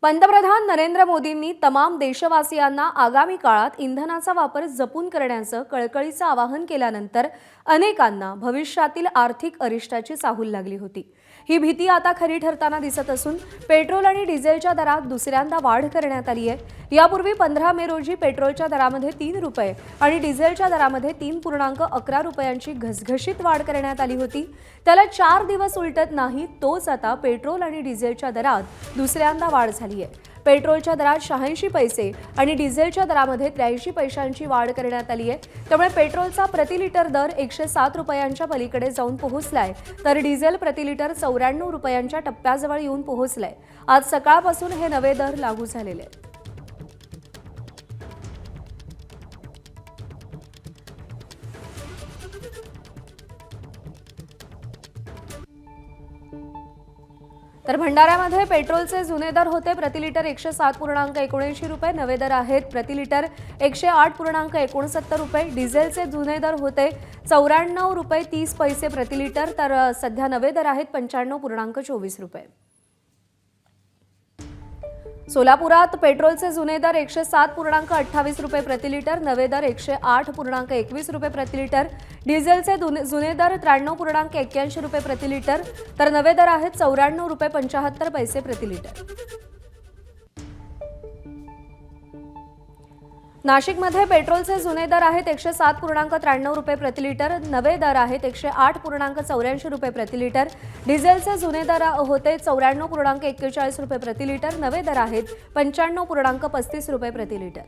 पंतप्रधान नरेंद्र मोदींनी तमाम देशवासियांना आगामी काळात इंधनाचा वापर जपून करण्याचं कळकळीचं आवाहन केल्यानंतर अनेकांना भविष्यातील आर्थिक अरिष्टाची चाहूल लागली होती। ही भीती आता खरी ठरताना दिसत असून पेट्रोल आणि डिझेलच्या दरात दुसऱ्यांदा वाढ करण्यात आली आहे। यापूर्वी 15 मे रोजी पेट्रोलच्या दरामध्ये 3 रुपये आणि डिझेलच्या दरामध्ये 3.11 रुपयांची घसघशीत वाढ करण्यात आली होती। त्याला 4 दिवस उलटत नाही तोच आता पेट्रोल आणि डिझेलच्या दरात दुसऱ्यांदा वाढ झाली आहे। पेट्रोलच्या दरात 86 पैसे आणि डिझेलच्या दरामध्ये 83 पैशांची वाढ करण्यात आली आहे। त्यामुळे पेट्रोलचा प्रति लिटर दर 107 रुपयांच्या पलीकडे जाऊन पोहोचलाय, तर डिझेल प्रति लिटर 94 रुपयांच्या टप्प्याजवळ येऊन पोहोचलाय। आज सकाळपासून हे नवे दर लागू झालेले आहेत। तर भंडाऱ्यामध्ये पेट्रोलचे जुने दर होते प्रति लिटर 107.79 रुपये, नवे दर आहेत प्रति लिटर 108.69 रुपये। डिझेलचे जुने दर होते 94 रुपये 30 पैसे प्रति लिटर, तर सध्या नवे दर आहेत 95.24 रुपये। सोलापुरात पेट्रोलचे जुने दर 107.28 रुपये प्रति लिटर, नवे दर 108.21 रुपये प्रति लिटर। डिझेलचे जुने दर 93.81 रुपये प्रति लिटर, तर नवे दर आहेत 94 रुपये 75 पैसे प्रति लिटर। नाशिकमध्ये पेट्रोलचे जुने दर आहेत 107.93 रुपये प्रति लिटर, नवे दर आहेत 108.84 रुपये प्रति लिटर। डिझेलचे जुने दर होते 94.41 रुपये प्रति लिटर, नवे दर आहेत 95.35 रुपये प्रति लिटर।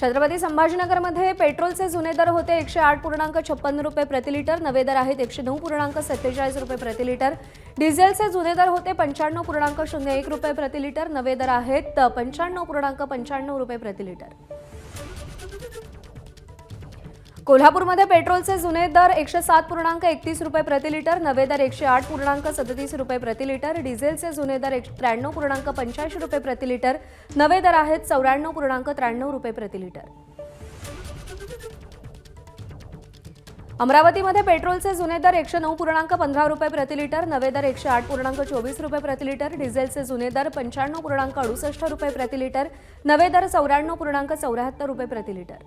छत्रपती संभाजीनगरमध्ये पेट्रोलचे जुने दर होते 108.56 रुपये प्रति लिटर, नवे दर आहेत 109.47 रुपये प्रति लिटर। डिझेलचे जुने दर होते 95.01 रुपये प्रति लिटर, नवे दर आहेत 95.95 रुपये प्रति लिटर। कोल्हापूरमध्ये पेट्रोलचे जुने दर 107.31 रुपये प्रति लिटर, नवे दर 108.37 रुपये प्रति लिटर। डिझेलचे जुने दर 93.85 रुपये प्रति लिटर, नवे दर आहेत 94.93 रुपये प्रति लिटर। अमरावतीमध्ये पेट्रोलचे जुने दर 109.15 रुपये प्रति लिटर, नवे दर 108.24 रुपये प्रति लिटर। डिझेलचे जुने दर 95.68 रुपये प्रति लिटर, नवे दर 94.74 रुपये प्रति लिटर।